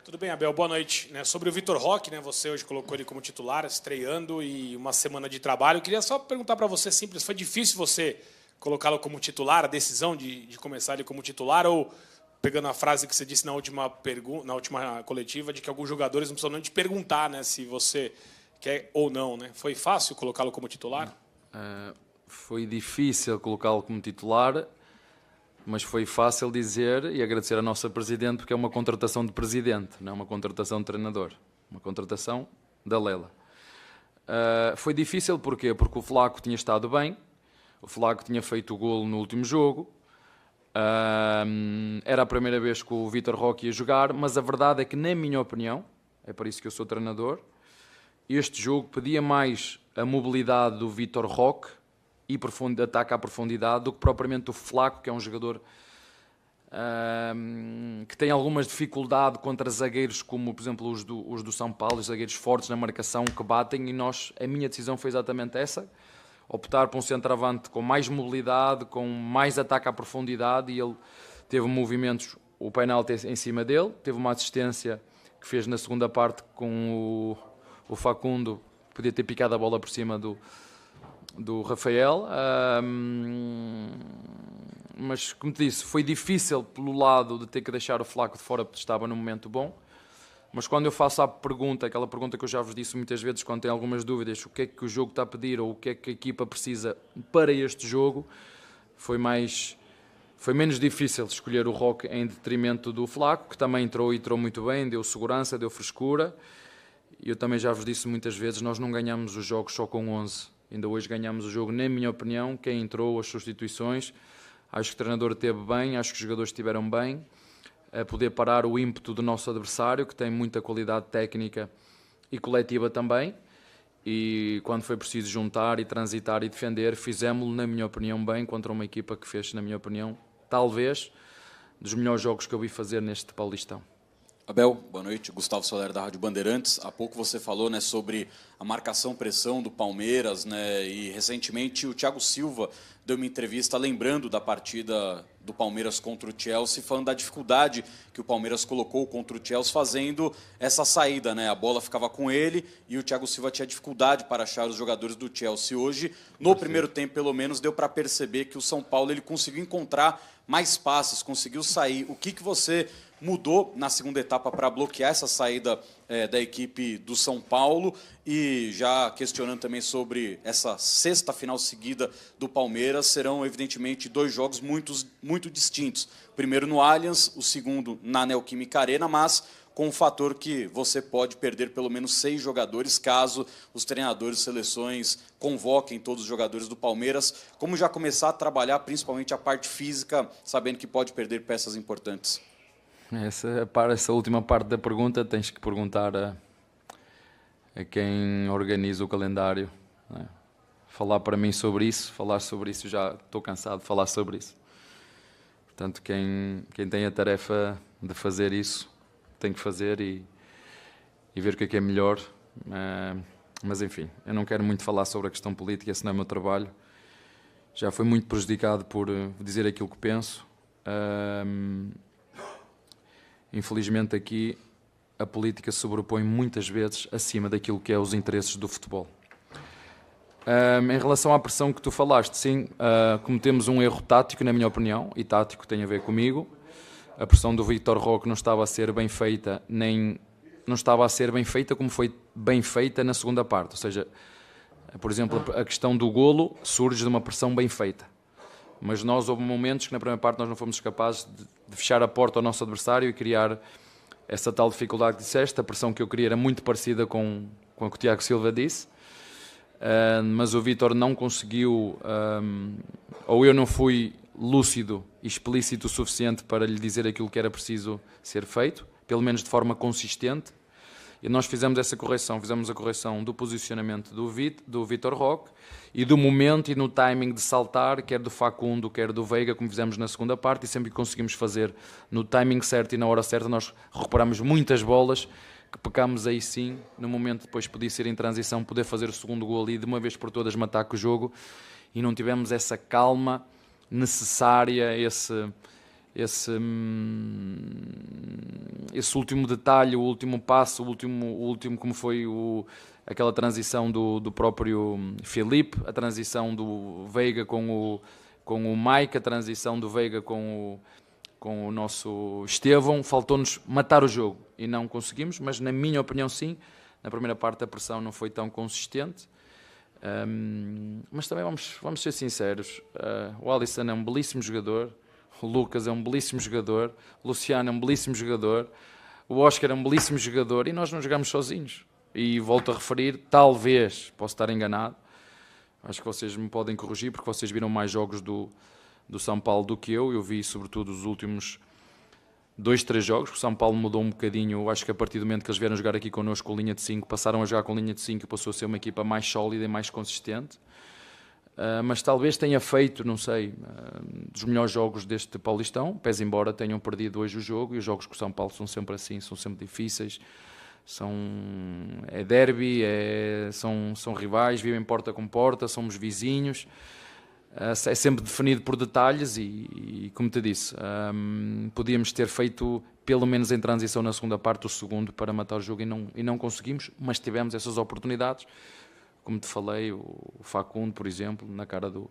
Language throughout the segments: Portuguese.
Tudo bem, Abel? Boa noite. Sobre o Vitor Roque, você hoje colocou ele como titular, estreando e uma semana de trabalho. Eu queria só perguntar para você simples, foi difícil você colocá-lo como titular, a decisão de começar ele como titular, ou pegando a frase que você disse na última coletiva, de que alguns jogadores não precisam nem te perguntar se você quer ou não, Foi fácil colocá-lo como titular? Foi difícil colocá-lo como titular, mas foi fácil dizer e agradecer à nossa Presidente, porque é uma contratação de Presidente, não é uma contratação de treinador, uma contratação da Lela. Foi difícil porquê? Porque o Flaco tinha estado bem, o Flaco tinha feito o golo no último jogo, era a primeira vez que o Vitor Roque ia jogar, mas a verdade é que, na minha opinião, é por isso que eu sou treinador, este jogo pedia mais a mobilidade do Vitor Roque e ataque à profundidade do que propriamente o Flaco, que é um jogador que tem algumas dificuldade contra zagueiros como, por exemplo, os do São Paulo, os zagueiros fortes na marcação que batem, e a minha decisão foi exatamente essa, optar por um centroavante com mais mobilidade, com mais ataque à profundidade, e ele teve movimentos, o penalti em cima dele, teve uma assistência que fez na segunda parte com o Facundo, podia ter picado a bola por cima do Rafael, mas, como te disse, foi difícil pelo lado de ter que deixar o Flaco de fora porque estava num momento bom, mas quando eu faço aquela pergunta que eu já vos disse muitas vezes, quando tenho algumas dúvidas, o que é que o jogo está a pedir ou o que é que a equipa precisa para este jogo, foi menos difícil escolher o Roque em detrimento do Flaco, que também entrou muito bem, deu segurança, deu frescura. E eu também já vos disse muitas vezes, nós não ganhamos os jogos só com 11. Ainda hoje ganhamos o jogo, na minha opinião, quem entrou, as substituições. Acho que o treinador esteve bem, acho que os jogadores estiveram bem, a poder parar o ímpeto do nosso adversário, que tem muita qualidade técnica e coletiva também. E quando foi preciso juntar e transitar e defender, fizemos-lo, na minha opinião, bem, contra uma equipa que fez, na minha opinião, talvez, dos melhores jogos que eu vi fazer neste Paulistão. Abel, boa noite. Gustavo Soler, da Rádio Bandeirantes. Há pouco você falou sobre a marcação-pressão do Palmeiras, e recentemente o Thiago Silva deu uma entrevista lembrando da partida do Palmeiras contra o Chelsea, falando da dificuldade que o Palmeiras colocou contra o Chelsea fazendo essa saída, A bola ficava com ele e o Thiago Silva tinha dificuldade para achar os jogadores do Chelsea. Hoje, no primeiro tempo, pelo menos, deu para perceber que o São Paulo ele conseguiu encontrar mais passes, conseguiu sair. O que você mudou na segunda etapa para bloquear essa saída da equipe do São Paulo? E já questionando também sobre essa sexta final seguida do Palmeiras, serão evidentemente 2 jogos muito distintos. O primeiro no Allianz, o segundo na Neoquímica Arena, mas com o fator que você pode perder pelo menos 6 jogadores caso os treinadores de seleções convoquem todos os jogadores do Palmeiras. Como já começar a trabalhar principalmente a parte física, sabendo que pode perder peças importantes? Essa última parte da pergunta tens que perguntar a quem organiza o calendário. Falar para mim sobre isso, já estou cansado de falar sobre isso. Portanto, quem tem a tarefa de fazer isso tem que fazer e ver o que é melhor. Mas enfim, eu não quero muito falar sobre a questão política, esse não é o meu trabalho. Já fui muito prejudicado por dizer aquilo que penso. Infelizmente aqui a política se sobrepõe muitas vezes acima daquilo que é os interesses do futebol. Em relação à pressão que tu falaste, sim, cometemos um erro tático, na minha opinião, e tático tem a ver comigo. A pressão do Vitor Roque não estava a ser bem feita, como foi bem feita na segunda parte. Ou seja, por exemplo, a questão do golo surge de uma pressão bem feita. Mas houve momentos que na primeira parte nós não fomos capazes de fechar a porta ao nosso adversário e criar essa tal dificuldade que disseste. A pressão que eu queria era muito parecida com a que o Tiago Silva disse, mas o Vítor não conseguiu, ou eu não fui lúcido e explícito o suficiente para lhe dizer aquilo que era preciso ser feito, pelo menos de forma consistente. E nós fizemos a correção do posicionamento do Vitor Roque e do momento e no timing de saltar, quer do Facundo, quer do Veiga, como fizemos na segunda parte, e sempre que conseguimos fazer no timing certo e na hora certa, nós recuperamos muitas bolas, que pecámos aí sim, no momento depois podia ser em transição, poder fazer o segundo gol ali, de uma vez por todas matar com o jogo, e não tivemos essa calma necessária, esse último detalhe, o último passo, o último como foi aquela transição do próprio Filipe, a transição do Veiga com o Mike, a transição do Veiga com o nosso Estevão. Faltou-nos matar o jogo e não conseguimos, mas na minha opinião sim, na primeira parte a pressão não foi tão consistente. Mas também vamos ser sinceros, o Alisson é um belíssimo jogador, o Lucas é um belíssimo jogador, o Luciano é um belíssimo jogador, o Oscar é um belíssimo jogador e nós não jogamos sozinhos. E volto a referir, talvez, posso estar enganado, acho que vocês me podem corrigir porque vocês viram mais jogos do São Paulo do que eu vi sobretudo os últimos 2-3 jogos, o São Paulo mudou um bocadinho, eu acho que a partir do momento que eles vieram jogar aqui connosco com linha de 5, passaram a jogar com linha de 5 e passou a ser uma equipa mais sólida e mais consistente. Mas talvez tenha feito, não sei, dos melhores jogos deste Paulistão, pese embora tenham perdido hoje o jogo, e os jogos com o São Paulo são sempre assim, são sempre difíceis, é derby, são rivais, vivem porta com porta, somos vizinhos, é sempre definido por detalhes e como te disse, podíamos ter feito pelo menos em transição na segunda parte o segundo para matar o jogo e não conseguimos, mas tivemos essas oportunidades. Como te falei, o Facundo, por exemplo, na cara do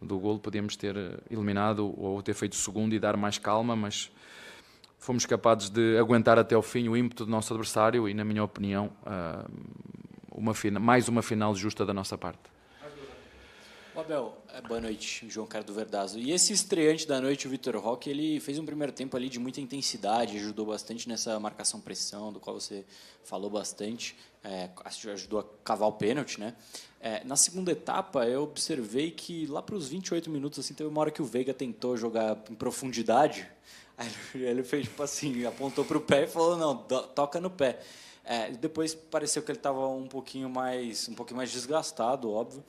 golo, podíamos ter eliminado ou ter feito o segundo e dar mais calma, mas fomos capazes de aguentar até ao fim o ímpeto do nosso adversário e, na minha opinião, mais uma final justa da nossa parte. Abel, boa noite, João Carlos do Verdazo. E esse estreante da noite, o Vitor Roque, ele fez um primeiro tempo ali de muita intensidade, ajudou bastante nessa marcação-pressão, do qual você falou bastante, ajudou a cavar o pênalti, né? Na segunda etapa, eu observei que lá para os 28 minutos, assim, teve uma hora que o Veiga tentou jogar em profundidade, aí ele fez tipo assim, apontou para o pé e falou, não, toca no pé. Depois pareceu que ele estava um pouquinho mais desgastado, óbvio.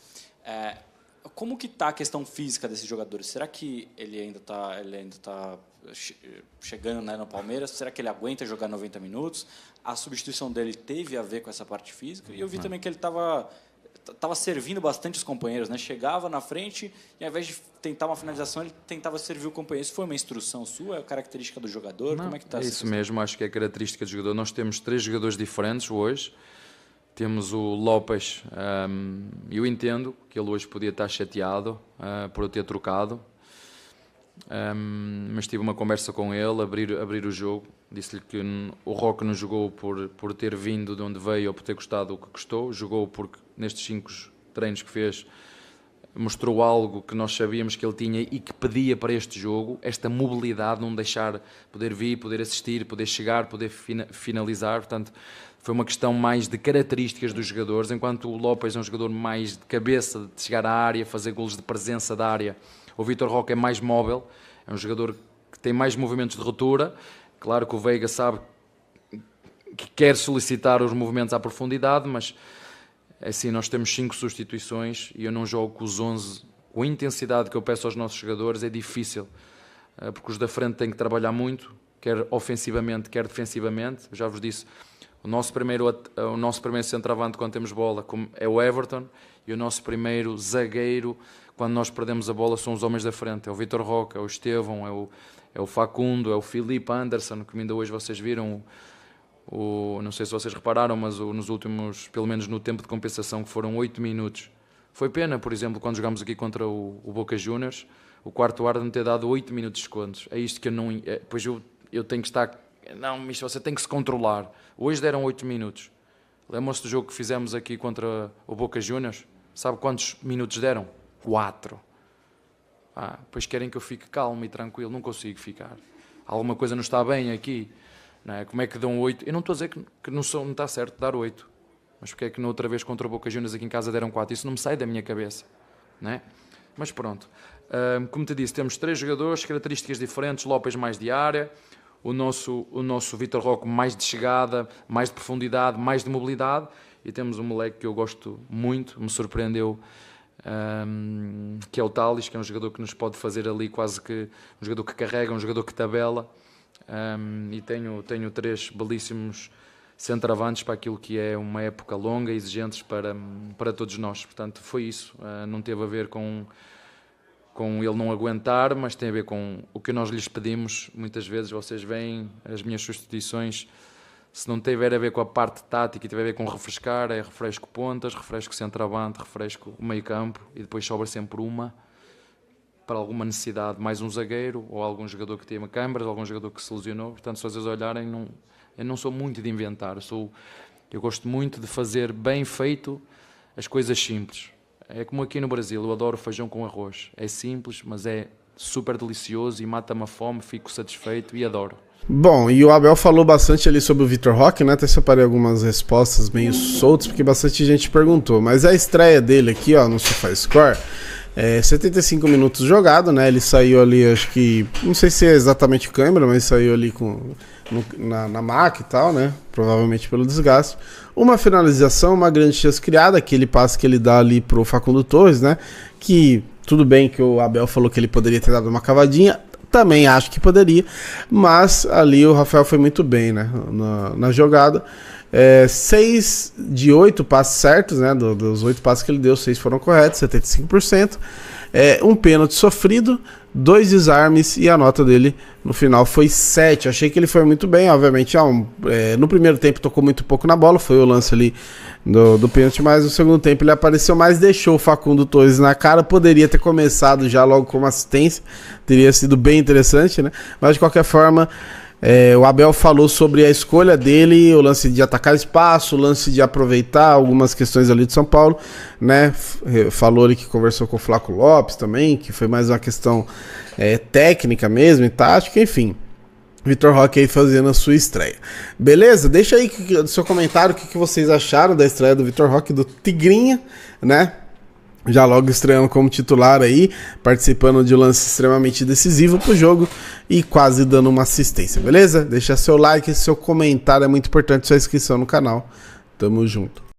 Como que está a questão física desses jogadores? Será que ele ainda tá chegando, né, no Palmeiras? Será que ele aguenta jogar 90 minutos? A substituição dele teve a ver com essa parte física? E eu vi também que ele estava servindo bastante os companheiros, né? Chegava na frente e, ao invés de tentar uma finalização, ele tentava servir o companheiro. Isso foi uma instrução sua? É característica do jogador? Não, como é que está? É isso mesmo, acho que é característica do jogador. Nós temos 3 jogadores diferentes hoje. Temos o Lopes, eu entendo que ele hoje podia estar chateado por eu ter trocado, mas tive uma conversa com ele, abrir o jogo, disse-lhe que o Roque não jogou por ter vindo de onde veio ou por ter gostado do que gostou, jogou porque nestes 5 treinos que fez mostrou algo que nós sabíamos que ele tinha e que pedia para este jogo, esta mobilidade, não deixar, poder vir, poder assistir, poder chegar, poder finalizar, portanto foi uma questão mais de características dos jogadores, enquanto o Lopes é um jogador mais de cabeça, de chegar à área, fazer golos de presença da área. O Vitor Roque é mais móvel, é um jogador que tem mais movimentos de ruptura. Claro que o Veiga sabe que quer solicitar os movimentos à profundidade, mas assim, nós temos 5 substituições e eu não jogo com os 11 com a intensidade que eu peço aos nossos jogadores, é difícil, porque os da frente têm que trabalhar muito, quer ofensivamente, quer defensivamente. Eu já vos disse, o nosso primeiro centroavante quando temos bola é o Everton e o nosso primeiro zagueiro quando nós perdemos a bola são os homens da frente, é o Vitor Roque, é o Estevão, é o Facundo, é o Filipe Anderson, que ainda hoje vocês viram, não sei se vocês repararam, mas nos últimos, pelo menos no tempo de compensação, que foram 8 minutos, foi pena, por exemplo, quando jogámos aqui contra o Boca Juniors, o quarto árbitro ter dado 8 minutos de descontos. É isto que eu não... Pois eu tenho que estar... Não, isto você tem que se controlar. Hoje deram 8 minutos. Lembram-se do jogo que fizemos aqui contra o Boca Juniors? Sabe quantos minutos deram? 4. Pois querem que eu fique calmo e tranquilo. Não consigo ficar. Alguma coisa não está bem aqui. Não é? Como é que dão 8? Eu não estou a dizer que não está certo dar 8. Mas porque é que na outra vez contra o Boca Juniors aqui em casa deram 4? Isso não me sai da minha cabeça. Não é? Mas pronto. Como te disse, temos 3 jogadores, características diferentes. Lopes mais de área. O nosso Vitor Roque mais de chegada, mais de profundidade, mais de mobilidade. E temos um moleque que eu gosto muito, me surpreendeu, que é o Tales, que é um jogador que nos pode fazer ali quase que um jogador que carrega, um jogador que tabela. E tenho 3 belíssimos centroavantes para aquilo que é uma época longa e exigentes para todos nós. Portanto, foi isso. Não teve a ver com com ele não aguentar, mas tem a ver com o que nós lhes pedimos. Muitas vezes vocês veem as minhas substituições, se não tiver a ver com a parte tática e tiver a ver com refrescar, é refresco pontas, refresco centroavante, refresco o meio campo e depois sobra sempre uma para alguma necessidade, mais um zagueiro ou algum jogador que tenha câmaras, algum jogador que se lesionou. Portanto, se vocês olharem, eu não sou muito de inventar, eu gosto muito de fazer bem feito as coisas simples. É como aqui no Brasil, eu adoro feijão com arroz. É simples, mas é super delicioso e mata-me a fome, fico satisfeito e adoro. Bom, e o Abel falou bastante ali sobre o Vitor Roque, né? Até separei algumas respostas meio soltas, porque bastante gente perguntou. Mas a estreia dele aqui, ó, no SofaScore, 75 minutos jogado, né? Ele saiu ali, acho que, não sei se é exatamente câmera, mas saiu ali na maca e tal, né? Provavelmente pelo desgaste. Uma finalização, uma grande chance criada, aquele passe que ele dá ali pro Facundo Torres, né? Que tudo bem que o Abel falou que ele poderia ter dado uma cavadinha, também acho que poderia, mas ali o Rafael foi muito bem, né? Na jogada. 6 de 8 passes certos, né? Dos 8 passes que ele deu, 6 foram corretos, 75%. Um pênalti sofrido, 2 desarmes e a nota dele no final foi 7. Achei que ele foi muito bem, obviamente. No primeiro tempo tocou muito pouco na bola, foi o lance ali do pênalti, mas no segundo tempo ele apareceu mais, deixou o Facundo Torres na cara. Poderia ter começado já logo com uma assistência, teria sido bem interessante, né? Mas de qualquer forma, o Abel falou sobre a escolha dele, o lance de atacar espaço, o lance de aproveitar algumas questões ali de São Paulo, né? Falou ali que conversou com o Flaco Lopes também, que foi mais uma questão técnica mesmo e tática, enfim. Vitor Roque aí fazendo a sua estreia. Beleza? Deixa aí no seu comentário o que vocês acharam da estreia do Vitor Roque, do Tigrinha, né? Já logo estreando como titular aí, participando de um lance extremamente decisivo pro jogo e quase dando uma assistência, beleza? Deixa seu like, seu comentário é muito importante, sua inscrição no canal. Tamo junto.